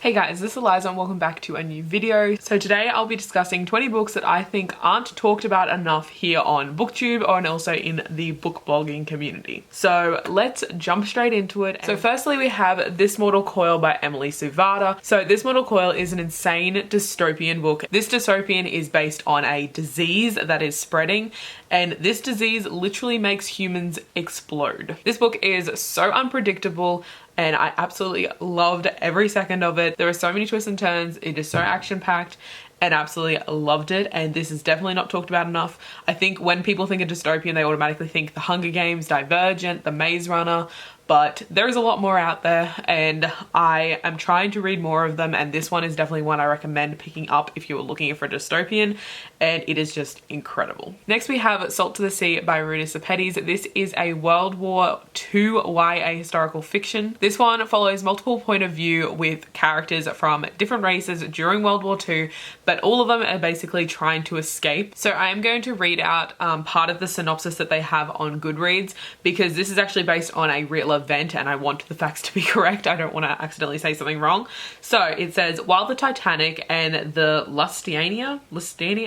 Hey guys, this is Eliza and welcome back to a new video. So today I'll be discussing 20 books that I think aren't talked about enough here on BookTube and also in the book blogging community. So let's jump straight into it. So firstly we have This Mortal Coil by Emily Suvada. So This Mortal Coil is an insane dystopian book. This dystopian is based on a disease that is spreading, and this disease literally makes humans explode. This book is so unpredictable and I absolutely loved every second of it. There are so many twists and turns. It is so action-packed and absolutely loved it. And this is definitely not talked about enough. I think when people think of dystopian, they automatically think The Hunger Games, Divergent, The Maze Runner, but there is a lot more out there and I am trying to read more of them, and this one is definitely one I recommend picking up if you're looking for dystopian, and it is just incredible. Next we have Salt to the Sea by Runa Sepetys. This is a World War II YA historical fiction. This one follows multiple point of view with characters from different races during World War II, but all of them are basically trying to escape. So I am going to read out part of the synopsis that they have on Goodreads, because this is actually based on a real event and I want the facts to be correct. I don't want to accidentally say something wrong. So it says, while the Titanic and the Lusitania,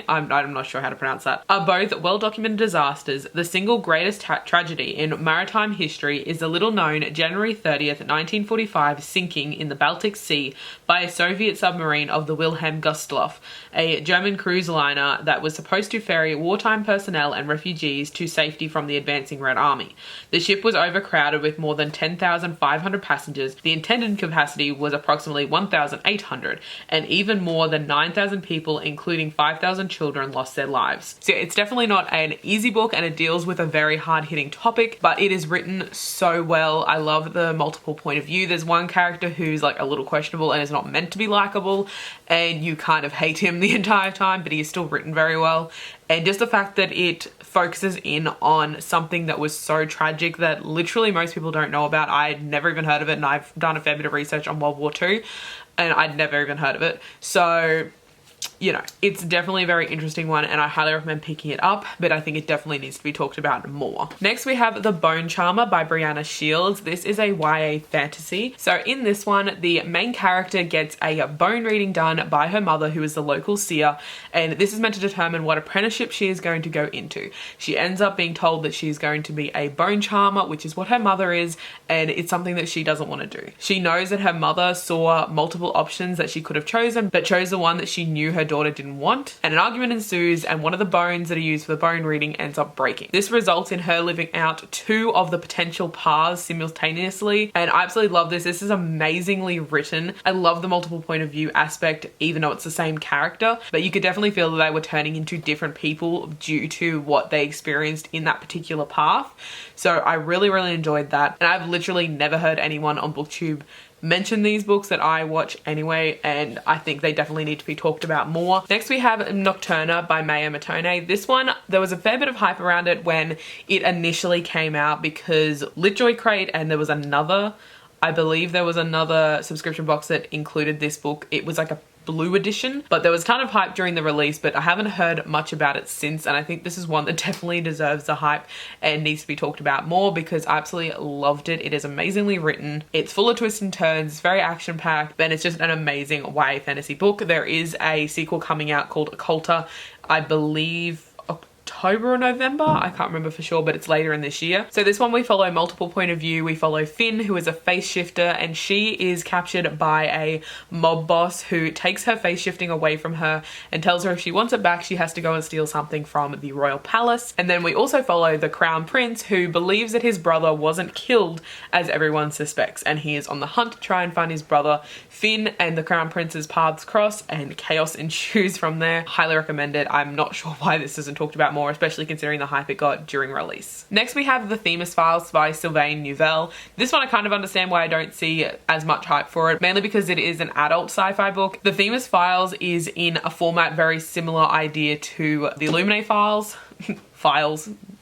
I'm not sure how to pronounce that, are both well-documented disasters, the single greatest tragedy in maritime history is the little-known January 30th, 1945 sinking in the Baltic Sea by a Soviet submarine of the Wilhelm Gustloff, a German cruise liner that was supposed to ferry wartime personnel and refugees to safety from the advancing Red Army. The ship was overcrowded with more than 10,500 passengers. The intended capacity was approximately 1,800, and even more than 9,000 people, including 5,000 children, lost their lives. So it's definitely not an easy book and it deals with a very hard-hitting topic, but it is written so well. I love the multiple point of view. There's one character who's like a little questionable and is not meant to be likable, and you kind of hate him the entire time, but he is still written very well. And just the fact that it focuses in on something that was so tragic that literally most people don't know about. I'd never even heard of it, and I've done a fair bit of research on World War II and I'd never even heard of it. So, you know, it's definitely a very interesting one and I highly recommend picking it up, but I think it definitely needs to be talked about more. Next we have The Bone Charmer by Brianna Shields. This is a YA fantasy. So in this one, the main character gets a bone reading done by her mother, who is the local seer, and this is meant to determine what apprenticeship she is going to go into. She ends up being told that she's going to be a bone charmer, which is what her mother is, and it's something that she doesn't want to do. She knows that her mother saw multiple options that she could have chosen, but chose the one that she knew her daughter didn't want, and an argument ensues and one of the bones that are used for the bone reading ends up breaking. This results in her living out two of the potential paths simultaneously, and I absolutely love this. This is amazingly written. I love the multiple point of view aspect, even though it's the same character, but you could definitely feel that they were turning into different people due to what they experienced in that particular path. So I really enjoyed that, and I've literally never heard anyone on BookTube mention these books that I watch anyway, and I think they definitely need to be talked about more. Next we have Nocturne by Maya Matone. This one, there was a fair bit of hype around it when it initially came out because OwlCrate, and there was another, I believe there was another subscription box that included this book. It was like a blue edition, but there was kind of hype during the release, but I haven't heard much about it since, and I think this is one that definitely deserves the hype and needs to be talked about more because I absolutely loved it. It is amazingly written, it's full of twists and turns, it's very action-packed, and it's just an amazing YA fantasy book. There is a sequel coming out called Occulta, I believe October or November, I can't remember for sure, but it's later in this year. So this one we follow multiple point of view. We follow Finn, who is a face shifter, and she is captured by a mob boss who takes her face shifting away from her and tells her if she wants it back, she has to go and steal something from the royal palace. And then we also follow the crown prince, who believes that his brother wasn't killed as everyone suspects, and he is on the hunt to try and find his brother. Finn and the crown prince's paths cross and chaos ensues from there. Highly recommend it. I'm not sure why this isn't talked about more, especially considering the hype it got during release. Next we have The Themis Files by Sylvain Neuvel. This one I kind of understand why I don't see as much hype for it, mainly because it is an adult sci-fi book. The Themis Files is in a format very similar idea to the Illuminae Files.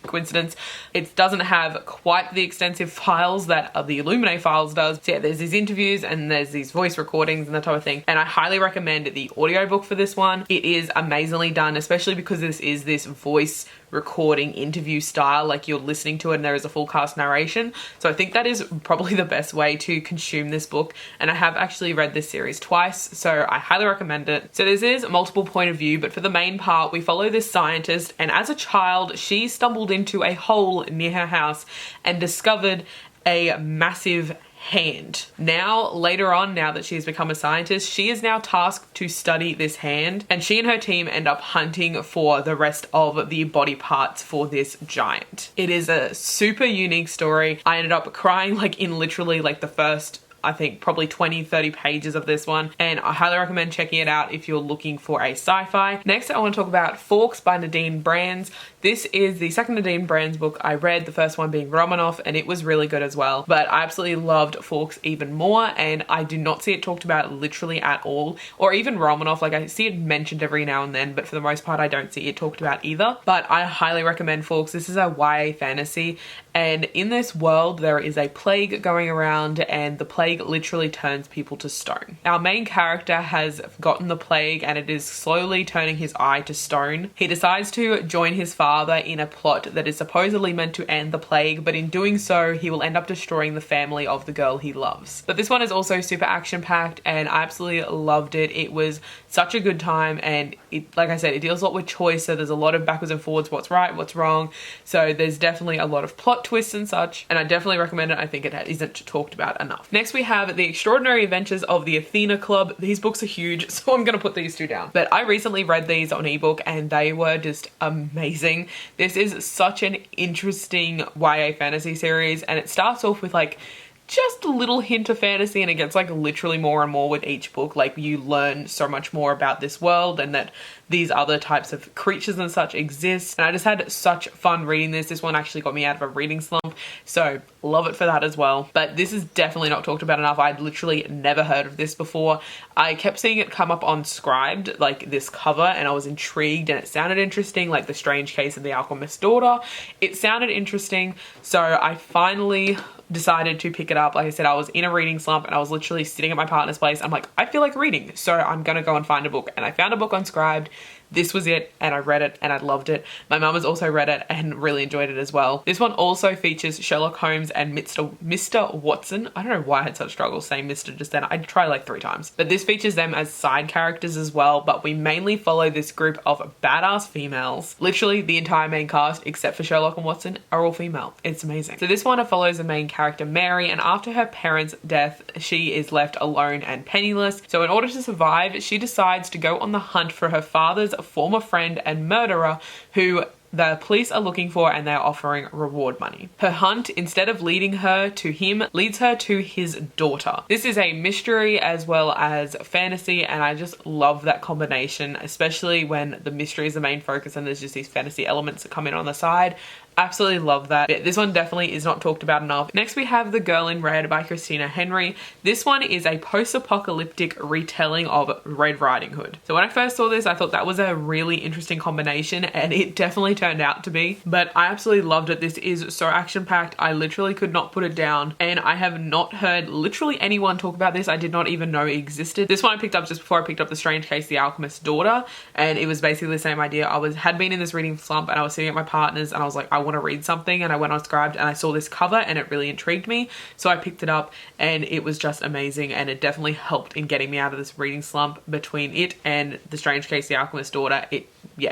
coincidence. It doesn't have quite the extensive files that the Illuminate Files does. So yeah, there's these interviews and there's these voice recordings and that type of thing. And I highly recommend the audiobook for this one. It is amazingly done, especially because this is this voice recording interview style, like you're listening to it and there is a full cast narration. So I think that is probably the best way to consume this book, and I have actually read this series twice, so I highly recommend it. So this is multiple point of view, but for the main part we follow this scientist, and as a child she stumbled into a hole near her house and discovered a massive hand. Now, later on, now that she has become a scientist, she is now tasked to study this hand, and she and her team end up hunting for the rest of the body parts for this giant. It is a super unique story. I ended up crying like in literally like the first, I think probably 20-30 pages of this one, and I highly recommend checking it out if you're looking for a sci-fi. Next, I want to talk about Forks by Nadine Brands. This is the second Nadine Brands book I read, the first one being Romanoff, and it was really good as well. But I absolutely loved Forks even more, and I do not see it talked about literally at all, or even Romanoff. Like I see it mentioned every now and then, but for the most part I don't see it talked about either. But I highly recommend Forks. This is a YA fantasy, and in this world there is a plague going around, and the plague literally turns people to stone. Our main character has gotten the plague and it is slowly turning his eye to stone. He decides to join his father in a plot that is supposedly meant to end the plague, but in doing so he will end up destroying the family of the girl he loves. But this one is also super action packed, and I absolutely loved it. It was such a good time, and it, like I said, it deals a lot with choice, so there's a lot of backwards and forwards, what's right, what's wrong. So there's definitely a lot of plot twists and such, and I definitely recommend it. I think it isn't talked about enough. Next we have The Extraordinary Adventures of the Athena Club. These books are huge, so I'm gonna put these two down. But I recently read these on ebook and they were just amazing. This is such an interesting YA fantasy series, and it starts off with like just a little hint of fantasy, and it gets like literally more and more with each book. Like you learn so much more about this world and that these other types of creatures and such exist. And I just had such fun reading this. This one actually got me out of a reading slump, so love it for that as well. But this is definitely not talked about enough. I'd literally never heard of this before. I kept seeing it come up on Scribed, like this cover, and I was intrigued and it sounded interesting, like The Strange Case of the Alchemist's Daughter. It sounded interesting, so I finally decided to pick it up. Like I said, I was in a reading slump and I was literally sitting at my partner's place. I'm like, I feel like reading, so I'm gonna go and find a book. And I found a book on Scribed. This was it, and I read it and I loved it. My mum has also read it and really enjoyed it as well. This one also features Sherlock Holmes and Mr. Watson. I don't know why I had such struggle saying Mr. just then. I'd try like 3 times. But this features them as side characters as well, but we mainly follow this group of badass females. Literally the entire main cast, except for Sherlock and Watson, are all female. It's amazing. So this one follows the main character Mary, and after her parents' death, she is left alone and penniless. So in order to survive, she decides to go on the hunt for her father's former friend and murderer, who the police are looking for, and they're offering reward money. Her hunt, instead of leading her to him, leads her to his daughter. This is a mystery as well as fantasy, and I just love that combination, especially when the mystery is the main focus and there's just these fantasy elements that come in on the side. Absolutely love that. This one definitely is not talked about enough. Next we have The Girl in Red by Christina Henry. This one is a post-apocalyptic retelling of Red Riding Hood. So when I first saw this, I thought that was a really interesting combination, and it definitely turned out to be. But I absolutely loved it. This is so action-packed. I literally could not put it down, and I have not heard literally anyone talk about this. I did not even know it existed. This one I picked up just before I picked up The Strange Case of the Alchemist's Daughter, and it was basically the same idea. I had been in this reading slump, and I was sitting at my partner's, and I was like, I want to read something, and I went on Scribed and I saw this cover and it really intrigued me, so I picked it up, and it was just amazing, and it definitely helped in getting me out of this reading slump. Between it and The Strange Case of the Alchemist's Daughter, it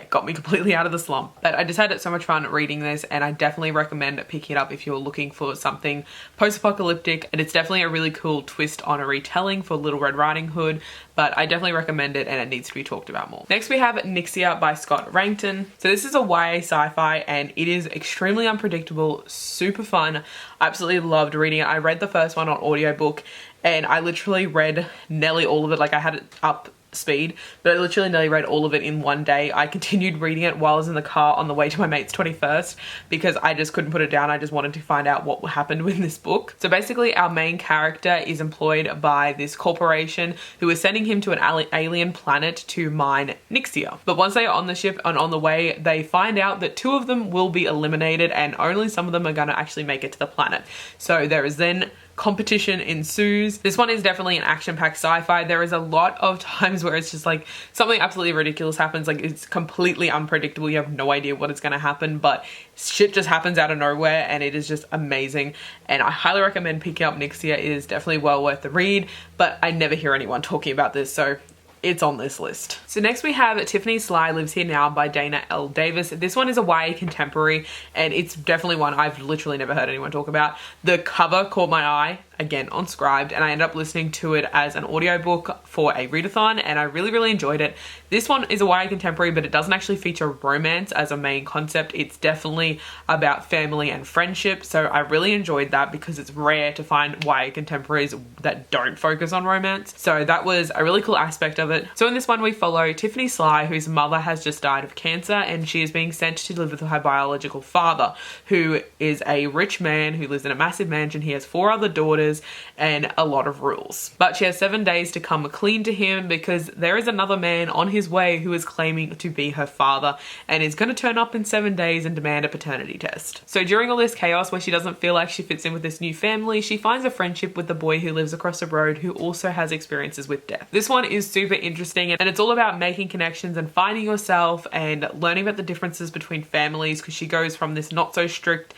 got me completely out of the slump. But I just had so much fun reading this, and I definitely recommend picking it up if you're looking for something post-apocalyptic, and it's definitely a really cool twist on a retelling for Little Red Riding Hood, but I definitely recommend it and it needs to be talked about more. Next we have Nyxia by Scott Rankton. So this is a YA sci-fi, and it is extremely unpredictable, super fun. I absolutely loved reading it. I read the first one on audiobook, and I literally read nearly all of it. Like I had it up speed, but I literally nearly read all of it in one day. I continued reading it while I was in the car on the way to my mate's 21st because I just couldn't put it down. I just wanted to find out what happened with this book. So basically our main character is employed by this corporation who is sending him to an alien planet to mine Nyxia. But once they are on the ship and on the way, they find out that 2 of them will be eliminated and only some of them are going to actually make it to the planet. So there is then competition ensues. This one is definitely an action-packed sci-fi. There is a lot of times where it's just like something absolutely ridiculous happens. Like it's completely unpredictable. You have no idea what is going to happen, but shit just happens out of nowhere and it is just amazing. And I highly recommend picking up Nyxia. It is definitely well worth the read, but I never hear anyone talking about this, so it's on this list. So next we have Tiffany Sly Lives Here Now by Dana L. Davis. This one is a YA contemporary and it's definitely one I've literally never heard anyone talk about. The cover caught my eye, again on Scribed, and I ended up listening to it as an audiobook for a readathon and I really enjoyed it. This one is a YA contemporary, but it doesn't actually feature romance as a main concept. It's definitely about family and friendship, so I really enjoyed that because it's rare to find YA contemporaries that don't focus on romance. So that was a really cool aspect of it. So in this one we follow Tiffany Sly, whose mother has just died of cancer and she is being sent to live with her biological father, who is a rich man who lives in a massive mansion. He has 4 other daughters and a lot of rules. But she has 7 days to come clean to him because there is another man on his way who is claiming to be her father and is going to turn up in 7 days and demand a paternity test. So during all this chaos where she doesn't feel like she fits in with this new family, she finds a friendship with the boy who lives across the road who also has experiences with death. This one is super interesting and it's all about making connections and finding yourself and learning about the differences between families, because she goes from this not so strict,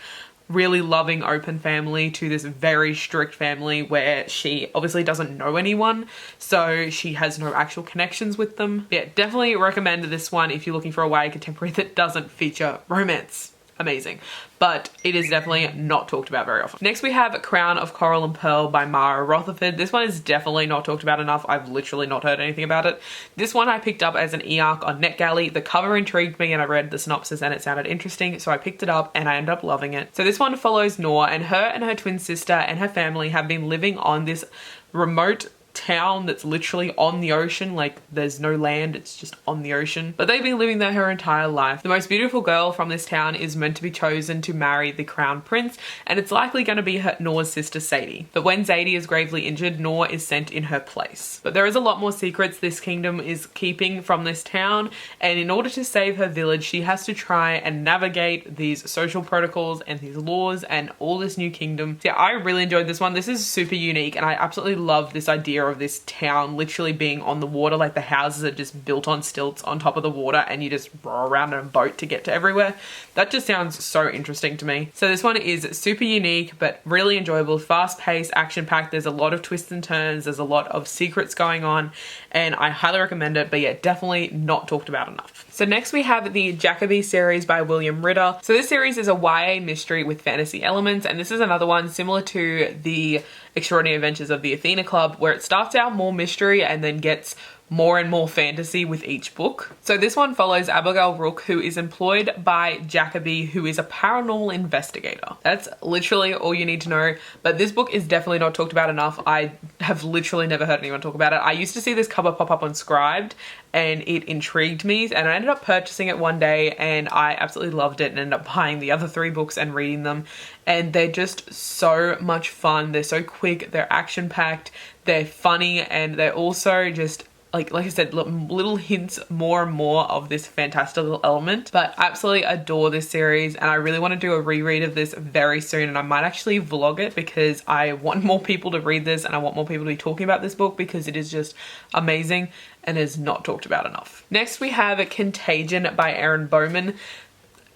really loving open family to this very strict family where she obviously doesn't know anyone, so she has no actual connections with them. Yeah, definitely recommend this one if you're looking for a YA contemporary that doesn't feature romance. Amazing, but it is definitely not talked about very often. Next we have Crown of Coral and Pearl by Mara Rutherford. This one is definitely not talked about enough. I've literally not heard anything about it. This one I picked up as an e-arc on NetGalley. The cover intrigued me and I read the synopsis and it sounded interesting, so I picked it up and I ended up loving it. So this one follows Noor, and her twin sister and her family have been living on this remote town that's literally on the ocean. Like there's no land, it's just on the ocean, but they've been living there her entire life. The most beautiful girl from this town is meant to be chosen to marry the crown prince, and it's likely going to be Noor's sister Sadie. But when Zadie is gravely injured, Noor is sent in her place. But there is a lot more secrets this kingdom is keeping from this town, and in order to save her village she has to try and navigate these social protocols and these laws and all this new kingdom. So yeah, I really enjoyed this one. This is super unique and I absolutely love this idea of this town literally being on the water. Like the houses are just built on stilts on top of the water and you just row around in a boat to get to everywhere. That just sounds so interesting to me. So this one is super unique but really enjoyable, fast-paced, action-packed. There's a lot of twists and turns, there's a lot of secrets going on, and I highly recommend it, but yeah, definitely not talked about enough. So next we have the Jacoby series by William Ritter. So this series is a YA mystery with fantasy elements, and this is another one similar to the Extraordinary Adventures of the Athena Club, where it starts out more mystery and then gets more and more fantasy with each book. So this one follows Abigail Rook, who is employed by Jacoby, who is a paranormal investigator. That's literally all you need to know, but this book is definitely not talked about enough. I have literally never heard anyone talk about it. I used to see this cover pop up on Scribed and it intrigued me, and I ended up purchasing it one day and I absolutely loved it and ended up buying the other 3 books and reading them, and they're just so much fun. They're so quick, they're action-packed, they're funny, and they're also just like I said, little hints more and more of this fantastical element. But I absolutely adore this series and I really want to do a reread of this very soon, and I might actually vlog it because I want more people to read this and I want more people to be talking about this book because it is just amazing and is not talked about enough. Next we have Contagion by Erin Bowman.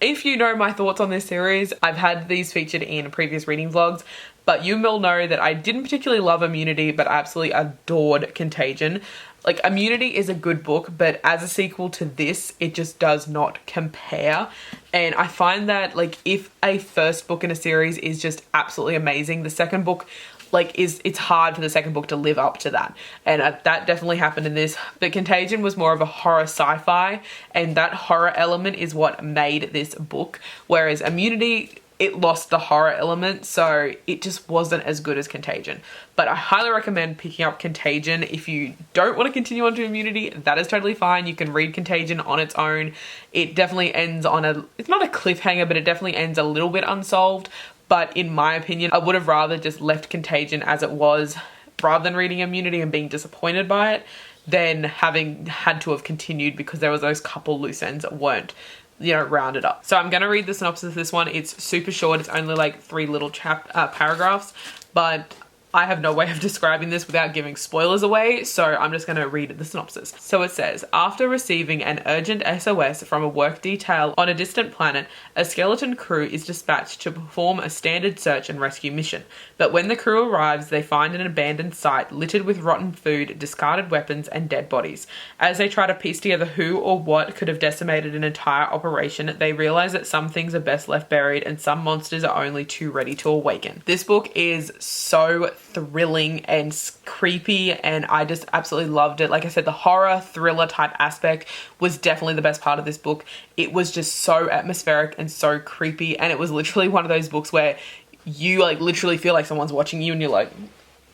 If you know my thoughts on this series, I've had these featured in previous reading vlogs, but you will know that I didn't particularly love Immunity, but I absolutely adored Contagion. Like, Immunity is a good book, but as a sequel to this, it just does not compare. And I find that, like, if a first book in a series is just absolutely amazing, the second book, like, it's hard for the second book to live up to that. And that definitely happened in this. But Contagion was more of a horror sci-fi, and that horror element is what made this book. Whereas Immunity it lost the horror element, so it just wasn't as good as Contagion. But I highly recommend picking up Contagion. If you don't want to continue on to Immunity, that is totally fine. You can read Contagion on its own. It definitely ends on it's not a cliffhanger, but it definitely ends a little bit unsolved. But in my opinion, I would have rather just left Contagion as it was, rather than reading Immunity and being disappointed by it, than having had to have continued because there was those couple loose ends that weren't, you know, rounded up. So I'm gonna read the synopsis of this one. It's super short. It's only like 3 little paragraphs, but I have no way of describing this without giving spoilers away, so I'm just going to read the synopsis. So it says, after receiving an urgent SOS from a work detail on a distant planet, a skeleton crew is dispatched to perform a standard search and rescue mission. But when the crew arrives, they find an abandoned site littered with rotten food, discarded weapons, and dead bodies. As they try to piece together who or what could have decimated an entire operation, they realize that some things are best left buried and some monsters are only too ready to awaken. This book is so thrilling and creepy, and I just absolutely loved it. Like I said, the horror thriller type aspect was definitely the best part of this book. It was just so atmospheric and so creepy, and it was literally one of those books where you like literally feel like someone's watching you and you're like,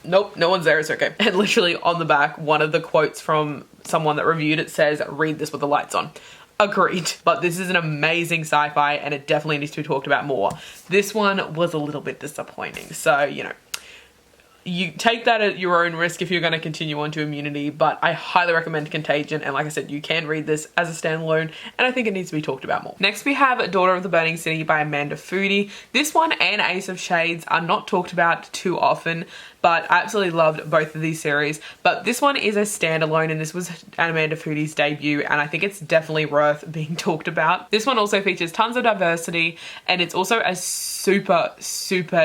nope, no one's there, it's okay. And literally on the back, one of the quotes from someone that reviewed it says, read this with the lights on. Agreed. But this is an amazing sci-fi and it definitely needs to be talked about more. This one was a little bit disappointing, so you know, you take that at your own risk if you're going to continue on to Immunity, but I highly recommend Contagion, and like I said, you can read this as a standalone, and I think it needs to be talked about more. Next we have Daughter of the Burning City by Amanda Foody. This one and Ace of Shades are not talked about too often, but I absolutely loved both of these series. But this one is a standalone, and this was Amanda Foody's debut, and I think it's definitely worth being talked about. This one also features tons of diversity, and it's also a super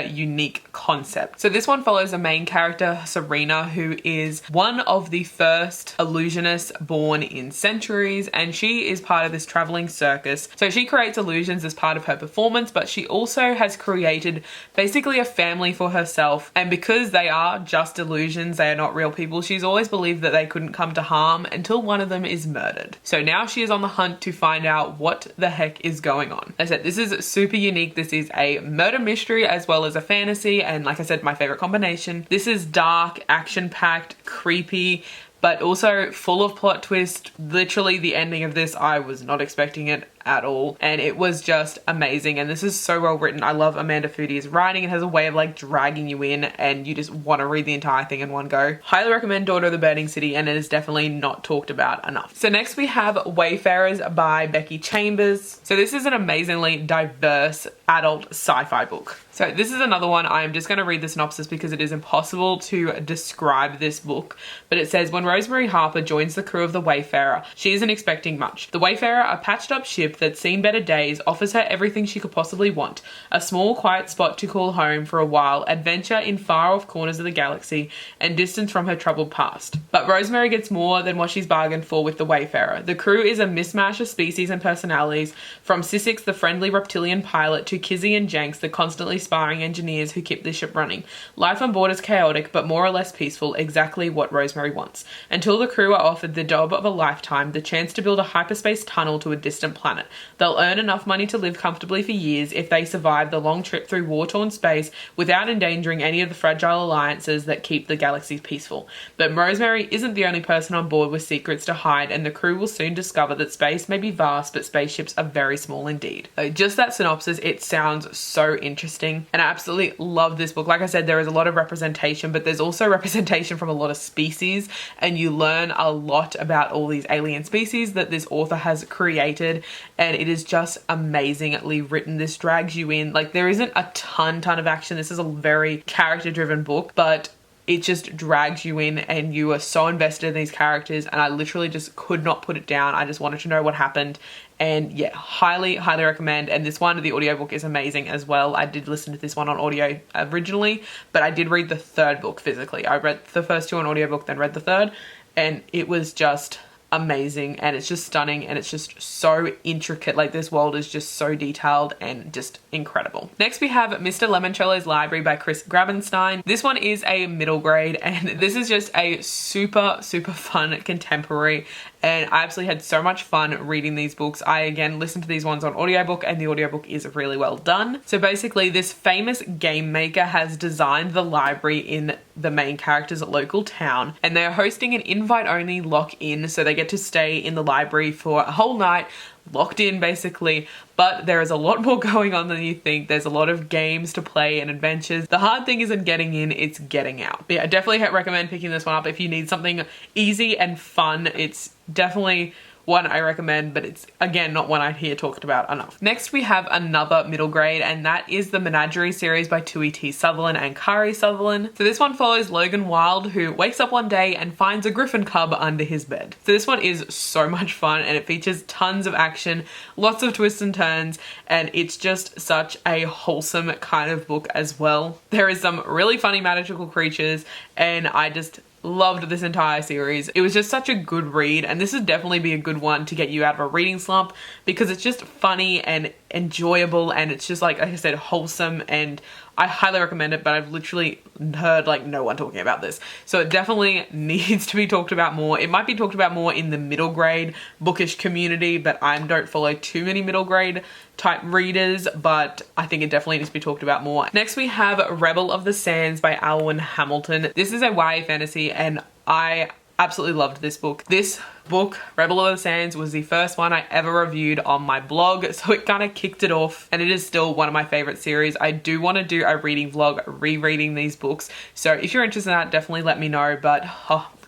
unique concept. So this one follows a main character, Serena, who is one of the first illusionists born in centuries, and she is part of this traveling circus. So she creates illusions as part of her performance, but she also has created basically a family for herself, and because they are just illusions, they are not real people, she's always believed that they couldn't come to harm until one of them is murdered. So now she is on the hunt to find out what the heck is going on. As I said, this is super unique. This is a murder mystery as well as a fantasy, and like I said, my favorite combination. This is dark, action-packed, creepy, but also full of plot twist. Literally the ending of this, I was not expecting it at all, and it was just amazing. And this is so well written. I love Amanda Foody's writing. It has a way of like dragging you in and you just want to read the entire thing in one go. Highly recommend Daughter of the Burning City, and it is definitely not talked about enough. So next we have Wayfarers by Becky Chambers. So this is an amazingly diverse adult sci-fi book. So this is another one. I am just going to read the synopsis because it is impossible to describe this book. But it says, when Rosemary Harper joins the crew of the Wayfarer, she isn't expecting much. The Wayfarer, a patched up ship that's seen better days, offers her everything she could possibly want. A small, quiet spot to call home for a while, adventure in far-off corners of the galaxy, and distance from her troubled past. But Rosemary gets more than what she's bargained for with the Wayfarer. The crew is a mismatch of species and personalities, from Sissix, the friendly reptilian pilot, to Kizzy and Jenks, the constantly sparring engineers who keep the ship running. Life on board is chaotic, but more or less peaceful, exactly what Rosemary wants. Until the crew are offered the job of a lifetime, the chance to build a hyperspace tunnel to a distant planet. They'll earn enough money to live comfortably for years if they survive the long trip through war-torn space without endangering any of the fragile alliances that keep the galaxy peaceful. But Rosemary isn't the only person on board with secrets to hide, and the crew will soon discover that space may be vast, but spaceships are very small indeed. Just that synopsis, it sounds so interesting, and I absolutely love this book. Like I said, there is a lot of representation, but there's also representation from a lot of species, and you learn a lot about all these alien species that this author has created, and it is just amazingly written. This drags you in. Like, there isn't a ton of action. This is a very character driven book, but it just drags you in and you are so invested in these characters, and I literally just could not put it down. I just wanted to know what happened. And yeah, highly recommend. And this one, the audiobook is amazing as well. I did listen to this one on audio originally, but I did read the third book physically. I read the first two on audiobook, then read the third, and it was just amazing, and it's just stunning, and it's just so intricate. Like, this world is just so detailed and just incredible. Next we have Mr. Lemoncellos Library by Chris Grabenstein. This one is a middle grade, and this is just a super fun contemporary, and I absolutely had so much fun reading these books. I again listened to these ones on audiobook, and the audiobook is really well done. So basically this famous game maker has designed the library in the main character's local town, and they are hosting an invite-only lock-in, so they get to stay in the library for a whole night, locked in basically. But there is a lot more going on than you think. There's a lot of games to play and adventures. The hard thing isn't getting in, it's getting out. But yeah, I definitely recommend picking this one up if you need something easy and fun. It's definitely one I recommend, but it's again not one I hear talked about enough. Next we have another middle grade, and that is the Menagerie series by Tui T. Sutherland and Kari Sutherland. So this one follows Logan Wilde, who wakes up one day and finds a griffin cub under his bed. So this one is so much fun, and it features tons of action, lots of twists and turns, and it's just such a wholesome kind of book as well. There is some really funny magical creatures, and I just loved this entire series. It was just such a good read, and this would definitely be a good one to get you out of a reading slump because it's just funny and enjoyable, and it's just like I said, wholesome, and I highly recommend it. But I've literally heard like no one talking about this, so it definitely needs to be talked about more. It might be talked about more in the middle grade bookish community, but I don't follow too many middle grade type readers, but I think it definitely needs to be talked about more. Next we have Rebel of the Sands by Alwyn Hamilton. This is a YA fantasy, and I absolutely loved this book. This book, Rebel of the Sands, was the first one I ever reviewed on my blog, so it kind of kicked it off, and it is still one of my favorite series. I do want to do a reading vlog rereading these books, so if you're interested in that, definitely let me know. But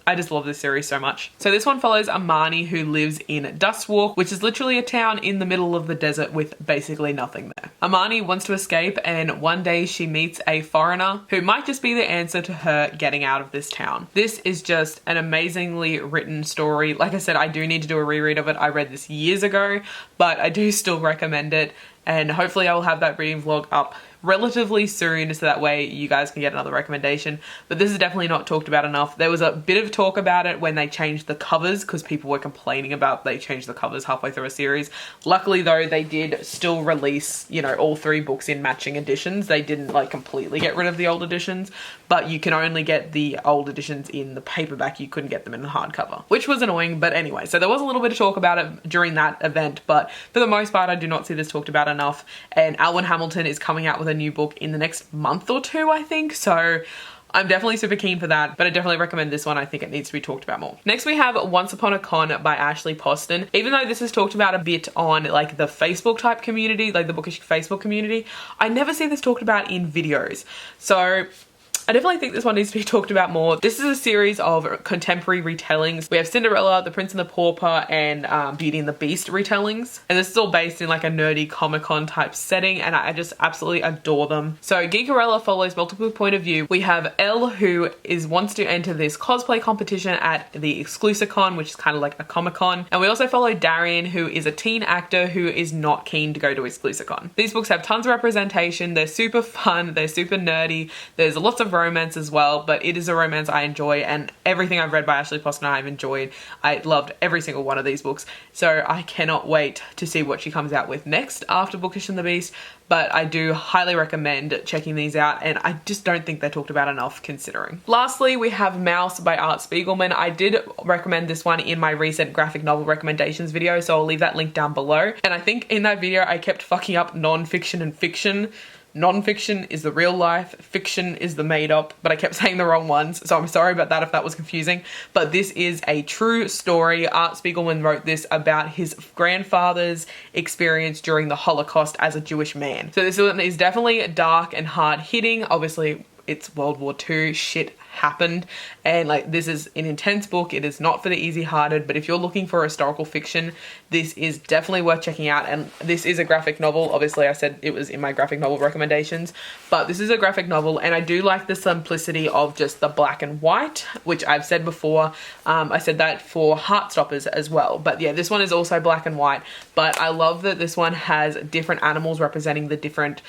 I just love this series so much. So this one follows Amani, who lives in Dusk, which is literally a town in the middle of the desert with basically nothing there. Amani wants to escape, and one day she meets a foreigner who might just be the answer to her getting out of this town. This is just an amazingly written story. Like I said, I do need to do a reread of it. I read this years ago, but I do still recommend it, and hopefully I will have that reading vlog up relatively soon, so that way you guys can get another recommendation. But this is definitely not talked about enough. There was a bit of talk about it when they changed the covers, because people were complaining about they changed the covers halfway through a series. Luckily though, they did still release, you know, all 3 books in matching editions. They didn't like completely get rid of the old editions, but you can only get the old editions in the paperback. You couldn't get them in the hardcover, which was annoying. But anyway, so there was a little bit of talk about it during that event, but for the most part I do not see this talked about enough. And Alwyn Hamilton is coming out with a new book in the next month or 2, I think, so I'm definitely super keen for that, but I definitely recommend this one. I think it needs to be talked about more. Next we have Once Upon a Con by Ashley Poston. Even though this is talked about a bit on like the Facebook type community, like the bookish Facebook community, I never see this talked about in videos, so I definitely think this one needs to be talked about more. This is a series of contemporary retellings. We have Cinderella, The Prince and the Pauper, and Beauty and the Beast retellings. And this is all based in like a nerdy Comic-Con type setting, and I just absolutely adore them. So Geekerella follows multiple point of view. We have Elle, who wants to enter this cosplay competition at the Exclusicon, which is kind of like a Comic-Con. And we also follow Darian, who is a teen actor who is not keen to go to Exclusicon. These books have tons of representation. They're super fun. They're super nerdy. There's lots of romance as well, but it is a romance I enjoy, and everything I've read by Ashley Poston I've enjoyed. I loved every single one of these books, so I cannot wait to see what she comes out with next after Bookish and the Beast. But I do highly recommend checking these out, and I just don't think they're talked about enough considering. Lastly, we have Mouse by Art Spiegelman. I did recommend this one in my recent graphic novel recommendations video, so I'll leave that link down below. And I think in that video I kept fucking up non-fiction and fiction. Non-fiction is the real life, fiction is the made up, but I kept saying the wrong ones, so I'm sorry about that if that was confusing. But this is a true story. Art Spiegelman wrote this about his grandfather's experience during the Holocaust as a Jewish man. So this one is definitely dark and hard hitting. Obviously, it's World War II, shit happened, and like this is an intense book. It is not for the easy-hearted, but if you're looking for historical fiction, this is definitely worth checking out. And this is a graphic novel. Obviously I said it was in my graphic novel recommendations, but this is a graphic novel, and I do like the simplicity of just the black and white, which I've said before. I said that for Heartstoppers as well, but yeah, this one is also black and white. But I love that this one has different animals representing the different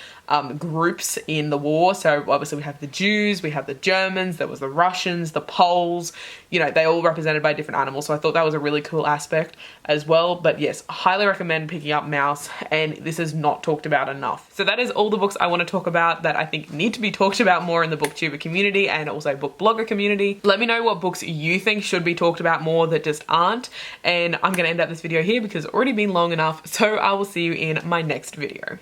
groups in the war. So obviously we have the Jews, we have the Germans, there was the Russians, the Poles, you know, they all represented by different animals. So I thought that was a really cool aspect as well. But yes, highly recommend picking up Mouse, and this is not talked about enough. So that is all the books I want to talk about that I think need to be talked about more in the booktuber community and also book blogger community. Let me know what books you think should be talked about more that just aren't. And I'm going to end up this video here because it's already been long enough. So I will see you in my next video.